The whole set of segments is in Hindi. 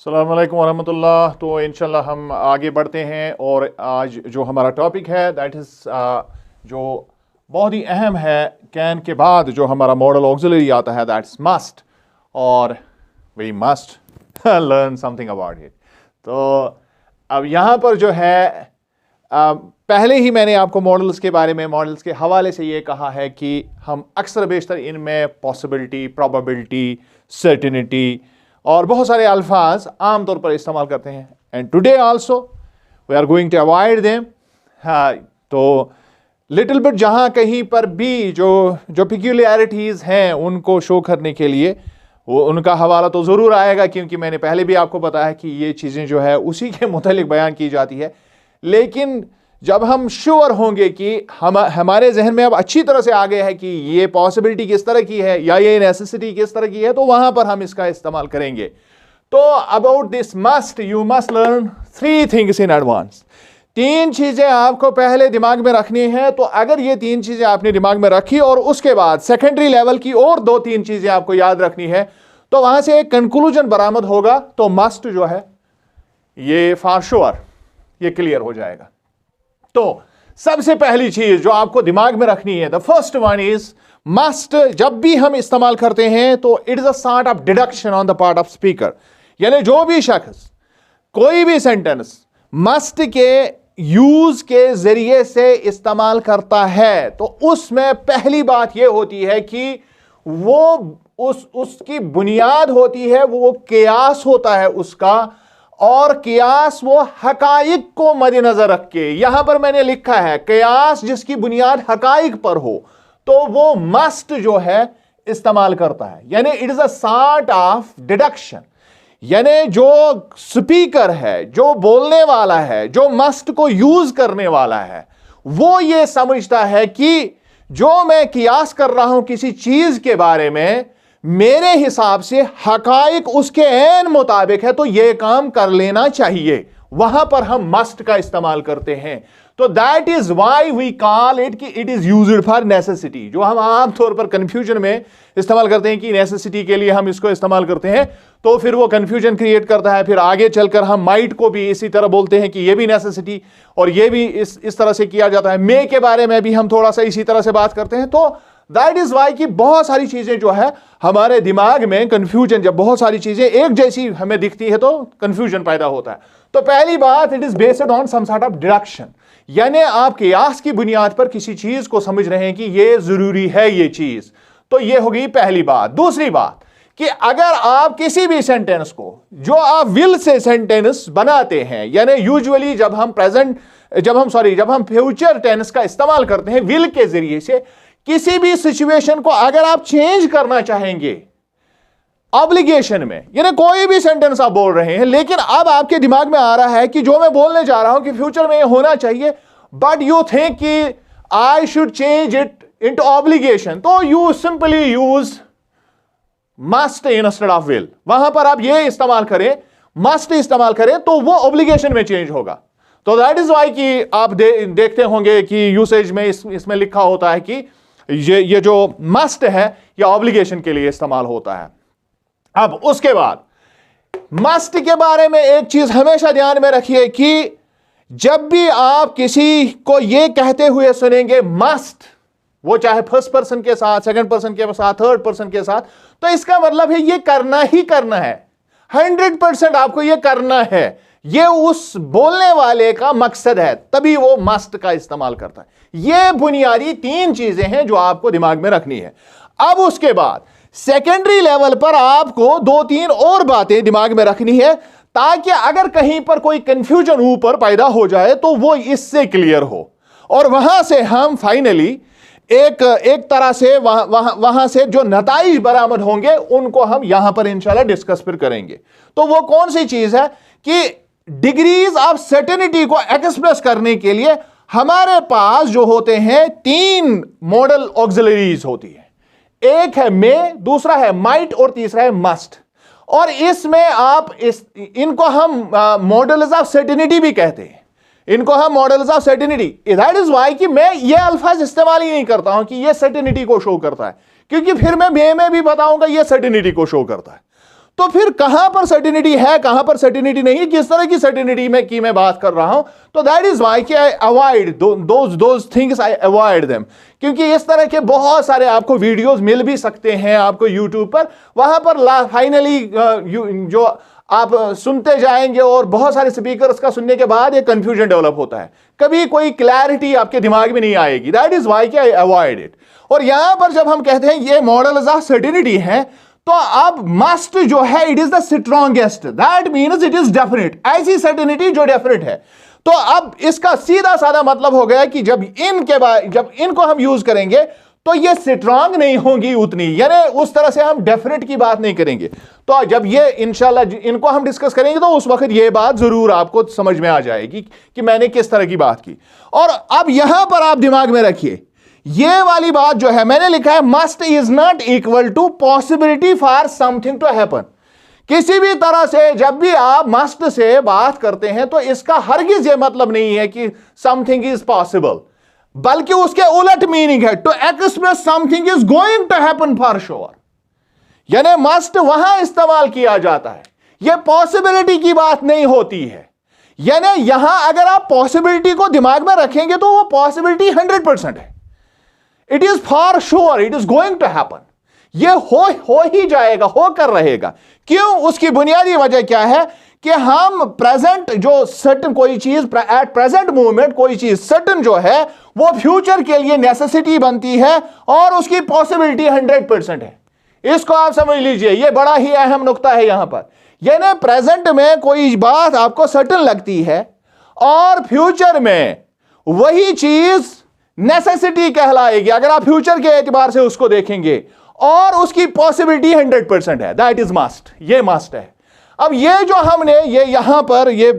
अस्सलाम वालेकुम वरहमतुल्लाह। तो इंशाल्लाह हम आगे बढ़ते हैं और आज जो हमारा टॉपिक है दैट इज़ जो बहुत ही अहम है, कैन के बाद जो हमारा मॉडल ऑक्सिलरी आता है दैट्स मस्ट, और we must learn something about it. तो अब यहाँ पर जो है पहले ही मैंने आपको मॉडल्स के बारे में, मॉडल्स के हवाले से ये कहा है कि हम अक्सर बेशतर इनमें पॉसिबिलिटी, प्रोबेबिलिटी, सर्टेनिटी और बहुत सारे अल्फाज आमतौर पर इस्तेमाल करते हैं। And today also we are going to avoid them. हाँ, तो लिटिल बिट जहाँ कहीं पर भी जो पिक्यूलियरिटीज़ हैं उनको शो करने के लिए वो उनका हवाला तो ज़रूर आएगा, क्योंकि मैंने पहले भी आपको बताया कि ये चीज़ें जो है उसी के मुतालिक बयान की जाती है। लेकिन जब हम श्योर होंगे कि हमारे जहन में अब अच्छी तरह से आ गया है कि ये पॉसिबिलिटी किस तरह की है या ये नेसेसिटी किस तरह की है, तो वहां पर हम इसका इस्तेमाल करेंगे। तो about this must you must learn 3 things in advance. 3 चीजें आपको पहले दिमाग में रखनी है। तो अगर ये 3 चीजें आपने दिमाग में रखी और उसके बाद सेकेंडरी लेवल की और 2-3 चीजें आपको याद रखनी है, तो वहां से एक कंक्लूजन बरामद होगा। तो मस्ट जो है ये फॉर श्योर ये क्लियर हो जाएगा। तो सबसे पहली चीज जो आपको दिमाग में रखनी है, the first one is must. जब भी हम इस्तेमाल करते हैं तो it is a sort of deduction on the part of speaker. यानी जो भी शख्स कोई भी सेंटेंस मस्ट के यूज के जरिए से इस्तेमाल करता है तो उसमें पहली बात यह होती है कि वो उसकी बुनियाद होती है, वो कियास होता है उसका, और कियास वो हकाइक को मद्देनजर रख के, यहां पर मैंने लिखा है कियास जिसकी बुनियाद हकाइक पर हो, तो वो मस्ट जो है इस्तेमाल करता है। यानी it is a sort of deduction. यानी जो स्पीकर है, जो बोलने वाला है, जो मस्ट को यूज करने वाला है, वो ये समझता है कि जो मैं कियास कर रहा हूं किसी चीज के बारे में, मेरे हिसाब से हकाइक उसके ऐन मुताबिक है, तो यह काम कर लेना चाहिए। वहां पर हम मस्ट का इस्तेमाल करते हैं। तो that is why we call it कि it is used for necessity. जो हम आमतौर पर कंफ्यूजन में इस्तेमाल करते हैं कि नेसेसिटी के लिए हम इसको इस्तेमाल करते हैं, तो फिर वो कंफ्यूजन क्रिएट करता है। फिर आगे चलकर हम माइट को भी इसी तरह बोलते हैं कि ये भी नेसेसिटी, और ये भी इस तरह से किया जाता है। मे के बारे में भी हम थोड़ा सा इसी तरह से बात करते हैं। तो दैट इज वाई कि बहुत सारी चीजें जो है हमारे दिमाग में कंफ्यूजन, जब बहुत सारी चीजें एक जैसी हमें दिखती है तो कंफ्यूजन पैदा होता है। तो पहली बात, it is based on some sort of deduction. यानी आप कियास की बुनियाद पर किसी चीज को समझ रहे हैं कि ये जरूरी है ये चीज, तो ये होगी पहली बात। दूसरी बात कि अगर आप किसी भी सेंटेंस को जो आप विल से सेंटेंस बनाते हैं, यानी यूजुअली जब हम फ्यूचर टेंस का इस्तेमाल करते हैं विल के जरिए से, किसी भी सिचुएशन को अगर आप चेंज करना चाहेंगे ऑब्लिगेशन में, यानी कोई भी सेंटेंस आप बोल रहे हैं लेकिन अब आपके दिमाग में आ रहा है कि जो मैं बोलने जा रहा हूं कि फ्यूचर में ये होना चाहिए, बट यू थिंक कि I should change it into obligation, तो you simply use must instead of will. वहां पर आप ये इस्तेमाल करें, मस्ट इस्तेमाल करें, तो वो ऑब्लिगेशन में चेंज होगा। तो दैट इज वाई कि आप देखते होंगे कि यूसेज में इसमें लिखा होता है कि ये जो मस्ट है ये ऑब्लिगेशन के लिए इस्तेमाल होता है। अब उसके बाद मस्ट के बारे में एक चीज हमेशा ध्यान में रखिए कि जब भी आप किसी को ये कहते हुए सुनेंगे मस्ट, वो चाहे फर्स्ट पर्सन के साथ, सेकंड पर्सन के साथ, थर्ड पर्सन के साथ, तो इसका मतलब है ये करना ही करना है। 100% आपको ये करना है, ये उस बोलने वाले का मकसद है, तभी वो मस्ट का इस्तेमाल करता है। ये बुनियादी 3 चीजें हैं जो आपको दिमाग में रखनी है। अब उसके बाद सेकेंडरी लेवल पर आपको 2-3 और बातें दिमाग में रखनी है, ताकि अगर कहीं पर कोई कंफ्यूजन ऊपर पैदा हो जाए तो वो इससे क्लियर हो, और वहां से हम फाइनली एक तरह से वहां से जो नताइज बरामद होंगे उनको हम यहां पर इंशाल्लाह डिस्कस फिर करेंगे। तो वो कौन सी चीज है कि डिग्रीज ऑफ सर्टेनिटी को एक्सप्रेस करने के लिए हमारे पास जो होते हैं 3 मॉडल ऑक्सिलरीज होती है। एक है मे, दूसरा है माइट और तीसरा है मस्ट। और इसमें आप इनको हम मॉडल्स ऑफ सर्टेनिटी भी कहते हैं। इनको हम modals of certainty, that is why कि मैं ये अल्फाज इस्तेमाल ही नहीं करता हूं कि ये सर्टेनिटी को शो करता है, क्योंकि फिर मैं मे में भी बताऊंगा ये सर्टेनिटी को शो करता है। तो फिर कहां पर सर्टिनिटी है, कहां पर सर्टिनिटी नहीं है, किस तरह की सर्टिनिटी में की मैं बात कर रहा हूं। तो दैट इज वाई कि I avoid those things, I avoid them, क्योंकि इस तरह के बहुत सारे आपको वीडियोस मिल भी सकते हैं आपको यूट्यूब पर, वहां पर फाइनली जो आप सुनते जाएंगे और बहुत सारे स्पीकर्स का सुनने के बाद एक कंफ्यूजन डेवलप होता है, कभी कोई क्लैरिटी आपके दिमाग में नहीं आएगी। दैट इज वाई कि आई अवॉइड इट। और यहां पर जब हम कहते हैं ये मॉडल्स ऑफ सर्टिनिटी है, तो अब मस्ट जो है it is the strongest, that means it is definite, ऐसी सर्टिनिटी जो डेफिनेट है। तो अब इसका सीधा साधा मतलब हो गया कि जब इनको हम यूज करेंगे तो ये स्ट्रांग नहीं होंगी उतनी, यानी उस तरह से हम डेफिनेट की बात नहीं करेंगे। तो जब ये इंशाल्लाह इनको हम डिस्कस करेंगे तो उस वक्त ये बात जरूर आपको समझ में आ जाएगी कि मैंने किस तरह की बात की। और अब यहां पर आप दिमाग में रखिए, ये वाली बात जो है मैंने लिखा है must is not equal to possibility for something to happen. किसी भी तरह से जब भी आप मस्ट से बात करते हैं तो इसका हरगिज ये मतलब नहीं है कि समथिंग इज पॉसिबल, बल्कि उसके उलट मीनिंग है to express something is going to happen for sure. यानी मस्ट वहां इस्तेमाल किया जाता है, यह पॉसिबिलिटी की बात नहीं होती है। यानी यहां अगर आप पॉसिबिलिटी को दिमाग में रखेंगे तो वो पॉसिबिलिटी 100% है, it is for sure, it is going to happen, ये हो ही जाएगा, होकर रहेगा। क्यों? उसकी बुनियादी वजह क्या है कि हम प्रेजेंट जो सर्टन कोई चीज एट प्रेजेंट मोमेंट कोई चीज सर्टन जो है वो फ्यूचर के लिए नेसेसिटी बनती है और उसकी पॉसिबिलिटी 100% है। इसको आप समझ लीजिए, ये बड़ा ही अहम नुक्ता है यहां पर। यानी प्रेजेंट में कोई बात आपको सर्टन लगती है और फ्यूचर में वही चीज नेसेसिटी कहलाएगी अगर आप फ्यूचर के एतबार से उसको देखेंगे, और उसकी पॉसिबिलिटी 100% है, दैट इज मस्ट, ये मस्ट है। अब ये जो हमने ये यहां पर ये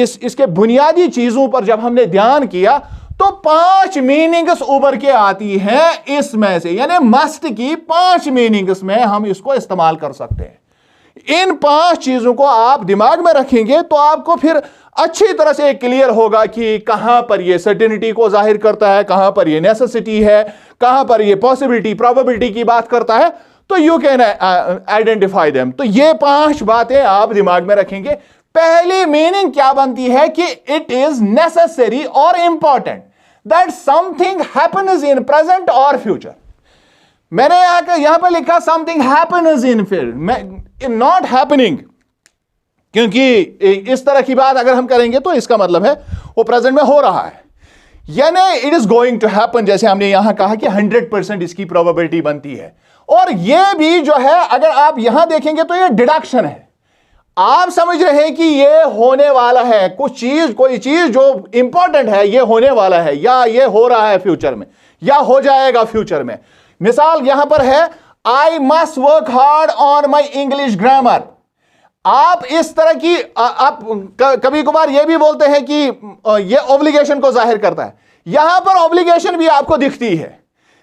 इसके बुनियादी चीजों पर जब हमने ध्यान किया तो 5 मीनिंग्स उभर के आती हैं इसमें से, यानी मस्ट की 5 मीनिंग्स में हम इसको इस्तेमाल कर सकते हैं। इन 5 चीजों को आप दिमाग में रखेंगे तो आपको फिर अच्छी तरह से क्लियर होगा कि कहां पर यह सर्टेनिटी को जाहिर करता है, कहां पर यह नेसेसिटी है, कहां पर यह पॉसिबिलिटी प्रोबेबिलिटी की बात करता है। तो यू कैन आइडेंटिफाई देम। तो ये 5 बातें आप दिमाग में रखेंगे। पहली मीनिंग क्या बनती है कि इट इज नेसेसरी और important that something happens in present और फ्यूचर। मैंने यहां पर लिखा something happens in not happening, क्योंकि इस तरह की बात अगर हम करेंगे तो इसका मतलब है वो प्रेजेंट में हो रहा है, यानी it is going to happen. जैसे हमने यहां कहा कि 100% इसकी प्रोबेबिलिटी बनती है। और यह भी जो है अगर आप यहां देखेंगे तो यह डिडक्शन है, आप समझ रहे हैं कि यह होने वाला है, कोई चीज जो इंपॉर्टेंट है यह होने वाला है, या यह हो रहा है फ्यूचर में, या हो जाएगा फ्यूचर में। मिसाल यहां पर है, I must work hard on my English grammar. आप इस तरह की आप कभी कभार यह भी बोलते हैं कि यह ऑब्लिगेशन को जाहिर करता है, यहां पर ऑब्लिगेशन भी आपको दिखती है,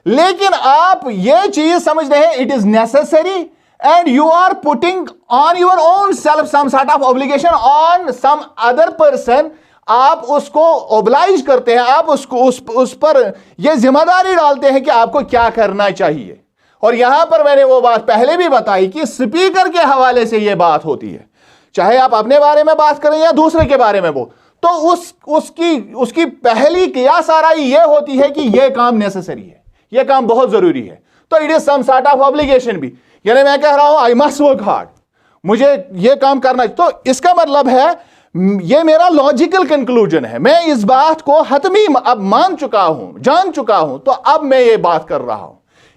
लेकिन आप यह चीज समझ रहे हैं it is necessary and you are putting on your own self some sort of obligation on some other person. आप उसको ओब्लाइज करते हैं, आप उसको उस पर यह जिम्मेदारी डालते हैं कि आपको क्या करना चाहिए। और यहां पर मैंने वो बात पहले भी बताई कि स्पीकर के हवाले से यह बात होती है, चाहे आप अपने बारे में बात करें या दूसरे के बारे में बोल, तो उसकी पहली कियास आराई यह होती है कि यह काम नेसेसरी है, यह काम बहुत जरूरी है। तो it is some sort of obligation भी, यानी मैं कह रहा हूं आई मस्ट वर्क हार्ड, मुझे यह काम करना, तो इसका मतलब है यह मेरा लॉजिकल कंक्लूजन है, मैं इस बात को हतमी अब मान चुका हूं, जान चुका हूं, तो अब मैं ये बात कर रहा हूं।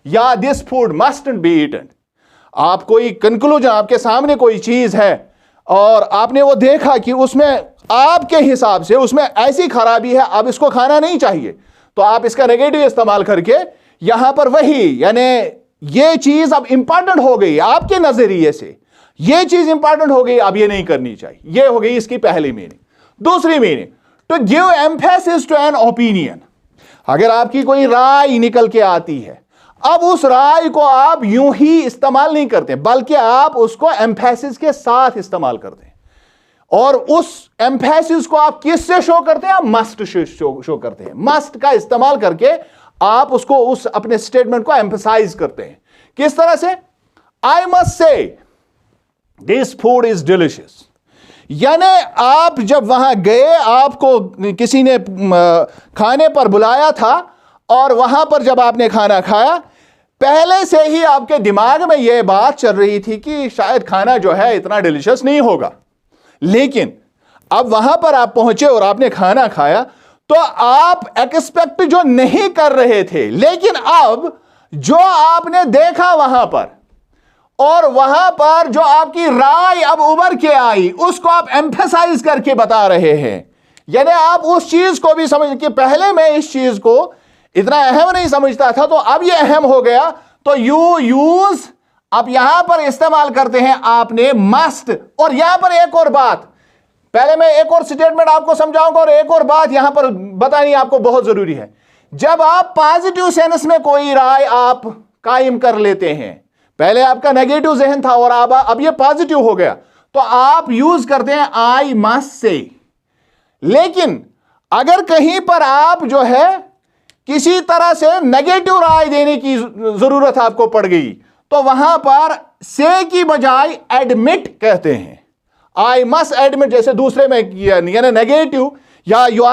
या this food must be eaten. आप कोई कंक्लूजन, आपके सामने कोई चीज है और आपने वो देखा कि उसमें आपके हिसाब से उसमें ऐसी खराबी है, अब इसको खाना नहीं चाहिए, तो आप इसका नेगेटिव इस्तेमाल करके यहां पर वही, यानी ये चीज अब इंपॉर्टेंट हो गई आपके नजरिए से, ये चीज इंपॉर्टेंट हो गई, अब ये नहीं करनी चाहिए। ये हो गई इसकी पहली मीनिंग। दूसरी meaning, to give emphasis to an opinion. अगर आपकी कोई राय निकल के आती है, अब उस राय को आप यूं ही इस्तेमाल नहीं करते, बल्कि आप उसको एम्फेसिस के साथ इस्तेमाल करते हैं। और उस एम्फेसिस को आप किससे शो करते हैं? आप मस्ट शो करते हैं। मस्ट का इस्तेमाल करके आप उसको उस अपने स्टेटमेंट को एम्फसाइज करते हैं। किस तरह से? I must say, this food is delicious. यानी आप जब वहां गए, आपको किसी ने खाने पर बुलाया था और वहां पर जब आपने खाना खाया, पहले से ही आपके दिमाग में यह बात चल रही थी कि शायद खाना जो है इतना डिलिशियस नहीं होगा। लेकिन अब वहां पर आप पहुंचे और आपने खाना खाया, तो आप एक्सपेक्ट जो नहीं कर रहे थे, लेकिन अब जो आपने देखा वहां पर और वहां पर जो आपकी राय अब उभर के आई, उसको आप एम्फेसाइज करके बता रहे हैं। यानी आप उस चीज को भी समझ कि पहले मैं इस चीज को इतना अहम नहीं समझता था, तो अब यह अहम हो गया। तो यू यूज, आप यहां पर इस्तेमाल करते हैं आपने मस्ट। और यहां पर एक और बात, पहले मैं एक और स्टेटमेंट आपको समझाऊंगा और एक और बात यहां पर बतानी आपको बहुत जरूरी है। जब आप पॉजिटिव सेंस में कोई राय आप कायम कर लेते हैं, पहले आपका नेगेटिव जहन था और अब ये पॉजिटिव हो गया, तो आप यूज करते हैं आई मस्ट से। लेकिन अगर कहीं पर आप जो है किसी तरह से नेगेटिव राय देने की जरूरत आपको पड़ गई, तो वहां पर से की बजाय एडमिट कहते हैं। आई मस्ट एडमिट, जैसे दूसरे में यानी नेगेटिव, या you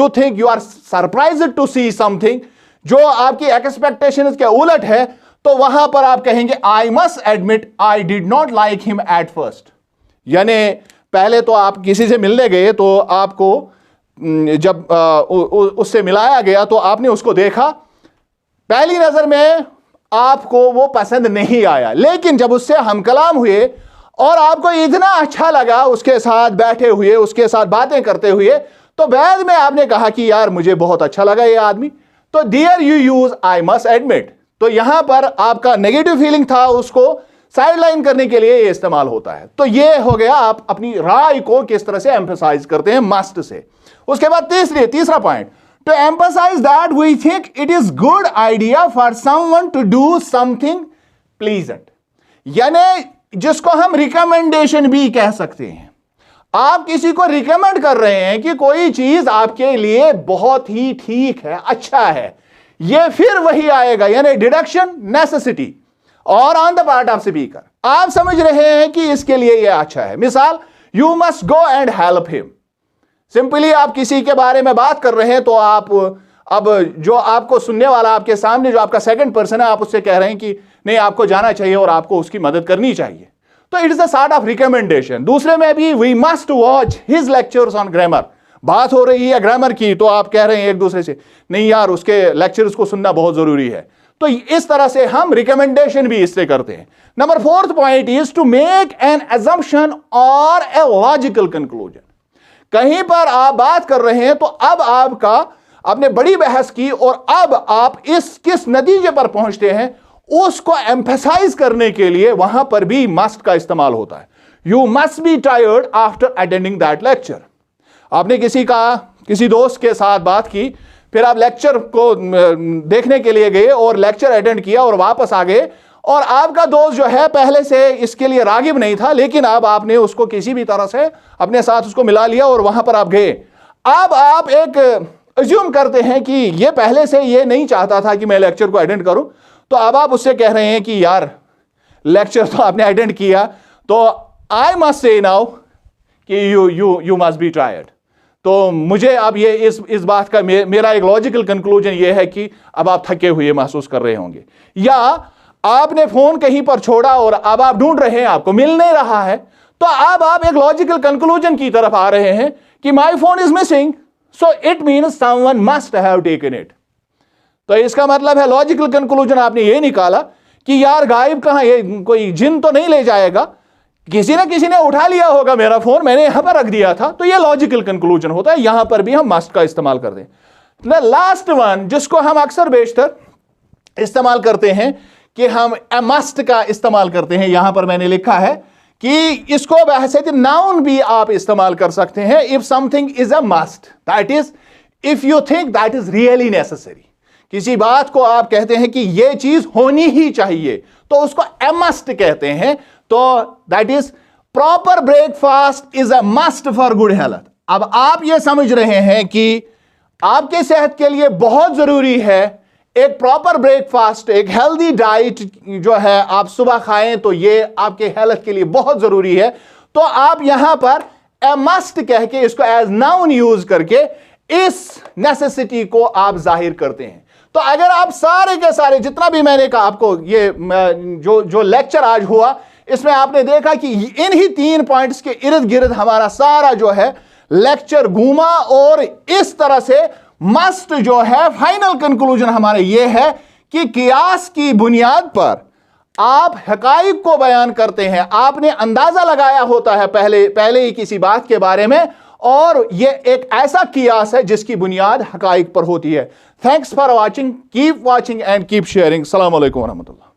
think you are surprised to see something जो आपकी एक्सपेक्टेशंस के उलट है, तो वहां पर आप कहेंगे आई must admit I did not like him at first. यानी पहले तो आप किसी से मिलने गए, तो आपको जब उससे मिलाया गया तो आपने उसको देखा, पहली नजर में आपको वो पसंद नहीं आया, लेकिन जब उससे हम कलाम हुए और आपको इतना अच्छा लगा उसके साथ बैठे हुए, उसके साथ बातें करते हुए, तो बाद में आपने कहा कि यार मुझे बहुत अच्छा लगा ये आदमी। तो dear you use I must admit. तो यहां पर आपका नेगेटिव फीलिंग था, उसको साइडलाइन करने के लिए ये इस्तेमाल होता है। तो ये हो गया आप अपनी राय को किस तरह से एम्फसाइज करते हैं मस्ट से। उसके बाद तीसरा point, to emphasise that we think it is good idea for someone to do something pleasant. यानी जिसको हम रिकमेंडेशन भी कह सकते हैं। आप किसी को रिकमेंड कर रहे हैं कि कोई चीज आपके लिए बहुत ही ठीक है, अच्छा है, यह फिर वही आएगा, यानी डिडक्शन नेसेसिटी और on the part of speaker. आप समझ रहे हैं कि इसके लिए यह अच्छा है। मिसाल, you must go and help him. Simply आप किसी के बारे में बात कर रहे हैं, तो आप अब जो आपको सुनने वाला आपके सामने जो आपका सेकंड पर्सन है, आप उससे कह रहे हैं कि नहीं आपको जाना चाहिए और आपको उसकी मदद करनी चाहिए। तो it is a sort of recommendation. दूसरे में भी we must watch his lectures on grammar. बात हो रही है ग्रामर की, तो आप कह रहे हैं एक दूसरे से नहीं यार उसके लेक्चर्स को सुनना बहुत जरूरी है। तो इस तरह से हम रिकमेंडेशन भी इससे करते हैं। Number 4th point is to make an assumption और ए लॉजिकल कंक्लूजन। कहीं पर आप बात कर रहे हैं, तो अब आपने बड़ी बहस की और अब आप किस नतीजे पर पहुंचते हैं उसको एम्फेसाइज करने के लिए वहां पर भी मस्ट का इस्तेमाल होता है। You must be tired after attending that lecture. आपने किसी दोस्त के साथ बात की, फिर आप लेक्चर को देखने के लिए गए और लेक्चर अटेंड किया और वापस आ गए, और आपका दोस्त जो है पहले से इसके लिए रागिब नहीं था, लेकिन अब आपने उसको किसी भी तरह से अपने साथ उसको मिला लिया और वहां पर आप गए। अब आप एक अज्यूम करते हैं कि ये पहले से ये नहीं चाहता था कि मैं लेक्चर को अटेंड करूं, तो अब आप उससे कह रहे हैं कि यार लेक्चर तो आपने अटेंड किया, तो आई मस्ट से नाउ कि यू मस्ट बी टायर्ड। तो मुझे अब ये इस बात का मेरा एक लॉजिकल कंक्लूजन ये है कि अब आप थके हुए महसूस कर रहे होंगे, या आपने फोन कहीं पर छोड़ा और अब आप ढूंढ रहे हैं, आपको मिल नहीं रहा है, तो अब आप एक लॉजिकल कंक्लूजन की तरफ आ रहे हैं कि my phone is missing, so it means someone must have taken it. तो इसका मतलब है लॉजिकल कंक्लूजन आपने ये निकाला कि यार गायब कहां, ये कोई जिन तो नहीं ले जाएगा, किसी ने उठा लिया होगा मेरा फोन, मैंने यहां पर रख दिया था। तो ये लॉजिकल कंक्लूजन होता है। यहां पर भी हम मस्ट का इस्तेमाल करते हैं। लास्ट वन जिसको हम अक्सर बेशतर इस्तेमाल करते हैं कि हम मस्ट का इस्तेमाल करते हैं, यहां पर मैंने लिखा है कि इसको बहैसियत नाउन भी आप इस्तेमाल कर सकते हैं। If something is a must, that is if you think that is really necessary. किसी बात को आप कहते हैं कि यह चीज होनी ही चाहिए, तो उसको ए मस्ट कहते हैं। तो that is proper breakfast is a must for good health. अब आप यह समझ रहे हैं कि आपके सेहत के लिए बहुत जरूरी है एक प्रॉपर ब्रेकफास्ट, एक हेल्दी डाइट जो है आप सुबह खाएं तो ये आपके हेल्थ के लिए बहुत जरूरी है। तो आप यहां पर ए मस्ट कह के इसको एज नाउन यूज करके इस नेसेसिटी को आप जाहिर करते हैं। तो अगर आप सारे के सारे जितना भी मैंने कहा आपको ये जो लेक्चर आज हुआ, इसमें आपने देखा कि इन्हीं 3 पॉइंट्स के इर्द गिर्द हमारा सारा जो है लेक्चर घूमा, और इस तरह से मस्ट जो है फाइनल कंक्लूजन हमारा ये है कि कियास की बुनियाद पर आप हकाइक को बयान करते हैं। आपने अंदाजा लगाया होता है पहले ही किसी बात के बारे में, और यह एक ऐसा कियास है जिसकी बुनियाद हकाइक पर होती है। Thanks for watching, keep watching and keep sharing. अस्सलाम वालेकुम व रहमतुल्लाह।